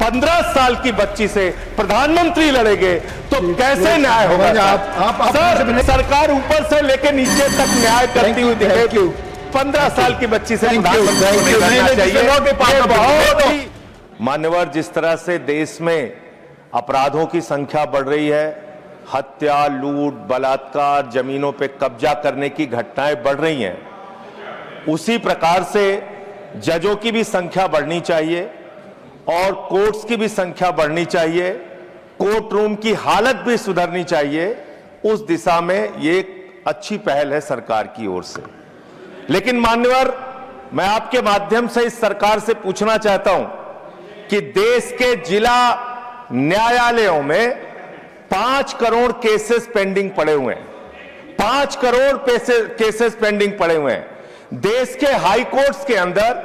15 साल की बच्ची से प्रधानमंत्री लड़ेंगे तो कैसे न्याय होगा? सर, सरकार ऊपर से लेकर नीचे तक न्याय करती हुई दिखे। 15 साल की बच्ची से मान्यवर, जिस तरह से देश में अपराधों की संख्या बढ़ रही है, हत्या, लूट, बलात्कार, जमीनों पे कब्जा करने की घटनाएं बढ़ रही हैं, उसी प्रकार से जजों की भी संख्या बढ़नी चाहिए और कोर्ट्स की भी संख्या बढ़नी चाहिए, कोर्ट रूम की हालत भी सुधरनी चाहिए। उस दिशा में ये एक अच्छी पहल है सरकार की ओर से। लेकिन मान्यवर, मैं आपके माध्यम से इस सरकार से पूछना चाहता हूं कि देश के जिला न्यायालयों में 5 करोड़ केसेस पेंडिंग पड़े हुए हैं। 5 करोड़ केसेस पेंडिंग पड़े हुए हैं। देश के हाई कोर्ट्स के अंदर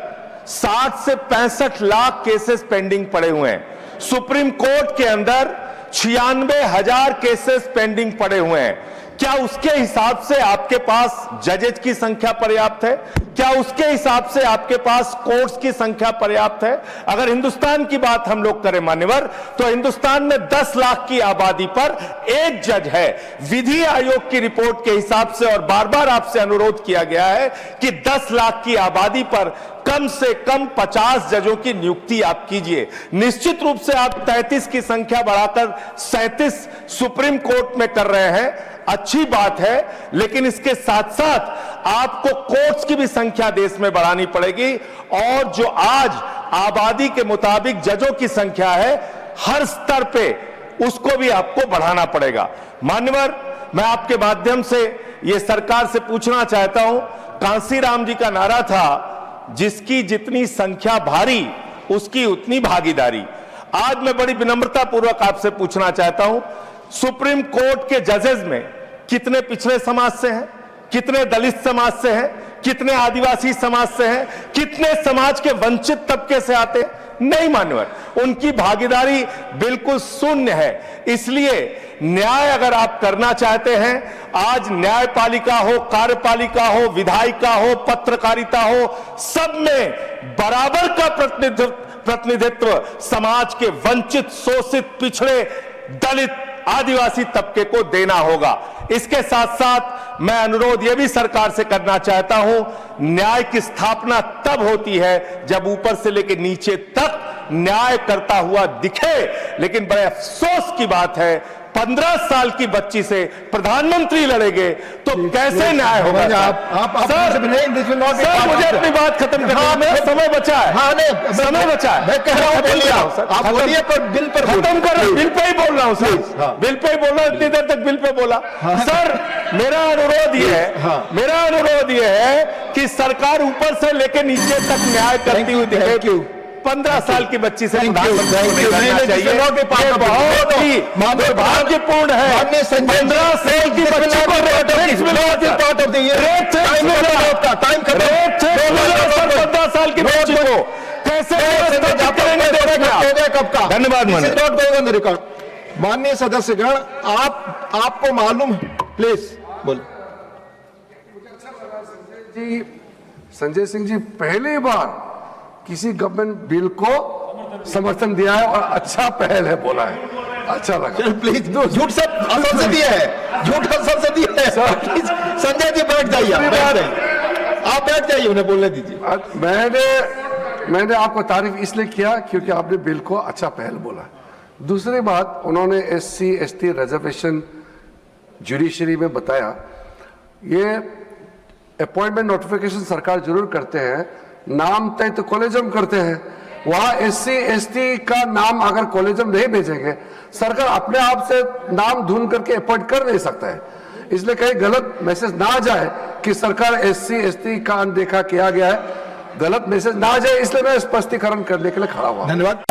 60 से 65 लाख केसेस पेंडिंग पड़े हुए हैं। सुप्रीम कोर्ट के अंदर 96,000 केसेस पेंडिंग पड़े हुए हैं। क्या उसके हिसाब से आपके पास जजेज की संख्या पर्याप्त है? क्या उसके हिसाब से आपके पास कोर्ट्स की संख्या पर्याप्त है? अगर हिंदुस्तान की बात हम लोग करें मान्यवर, तो हिंदुस्तान में 10 लाख की आबादी पर एक जज है। विधि आयोग की रिपोर्ट के हिसाब से, और बार बार आपसे अनुरोध किया गया है कि 10 लाख की आबादी पर कम से कम 50 जजों की नियुक्ति आप कीजिए। निश्चित रूप से आप 33 की संख्या बढ़ाकर 37 सुप्रीम कोर्ट में कर रहे हैं, अच्छी बात है, लेकिन इसके साथ साथ आपको कोर्ट्स की भी संख्या देश में बढ़ानी पड़ेगी। और जो आज आबादी के मुताबिक जजों की संख्या है, हर स्तर पे उसको भी आपको बढ़ाना पड़ेगा। मान्यवर, मैं आपके माध्यम से यह सरकार से पूछना चाहता हूं, कांसीराम जी का नारा था, जिसकी जितनी संख्या भारी उसकी उतनी भागीदारी। आज मैं बड़ी विनम्रता पूर्वक आपसे पूछना चाहता हूं, सुप्रीम कोर्ट के जजेस में कितने पिछड़े समाज से हैं, कितने दलित समाज से हैं, कितने आदिवासी समाज से हैं, कितने समाज के वंचित तबके से आते हैं? नहीं मान्यवर, उनकी भागीदारी बिल्कुल शून्य है। इसलिए न्याय अगर आप करना चाहते हैं, आज न्यायपालिका हो, कार्यपालिका हो, विधायिका हो, पत्रकारिता हो, सब में बराबर का प्रतिनिधित्व समाज के वंचित, शोषित, पिछड़े, दलित, आदिवासी तबके को देना होगा। इसके साथ साथ मैं अनुरोध यह भी सरकार से करना चाहता हूं, न्याय की स्थापना तब होती है जब ऊपर से लेकर नीचे तक न्याय करता हुआ दिखे। लेकिन बड़े अफसोस की बात है, 15 साल की बच्ची से प्रधानमंत्री लड़ेंगे तो कैसे न्याय होगा? सर, मुझे अपनी बात खत्म करनी है, समय बचा है, समय बचा है। मैं कह रहा हूं, बोलिए, पर बिल पर खत्म कर, बिल पे ही बोल रहा हूं सर, बिल पे ही बोल रहा हूं, इतनी देर तक बिल पे बोला। सर, मेरा अनुरोध यह है कि सरकार ऊपर से लेकर नीचे तक न्याय करती हुई दिखे। 15 साल की बच्ची से प्रधानमंत्री बनना चाहिए, बहुत ही दुर्भाग्यपूर्ण है। 15 साल की बच्ची को 15 साल की बच्ची को कैसे करेंगे? धन्यवाद। माननीय सदस्यगण, आपको मालूम, प्लीज बोल। संजय सिंह जी पहली बार किसी गवर्नमेंट बिल को समर्थन दिया है और अच्छा पहल है बोला है, अच्छा लगा। प्लीज, झूठ सब संसदीय है, झूठ संसदीय है। संजय जी बैठ जाइए, आप बैठ जाइए, उन्हें बोलने दीजिए। मैंने आपको तारीफ इसलिए किया क्योंकि आपने बिल को अच्छा पहल बोला। दूसरी बात, उन्होंने SC ST रिजर्वेशन जुडिशरी में बताया, ये अपॉइंटमेंट नोटिफिकेशन सरकार जरूर करते हैं, नाम तय तो कॉलेजियम करते हैं। वहां SC ST का नाम अगर कॉलेजियम नहीं भेजेंगे, सरकार अपने आप से नाम ढूंढ करके अपॉइंट कर नहीं सकता है। इसलिए कहीं गलत मैसेज ना जाए कि सरकार SC ST का अनदेखा किया गया है, गलत मैसेज ना जाए, इसलिए मैं स्पष्टीकरण करने के लिए खड़ा हुआ। धन्यवाद।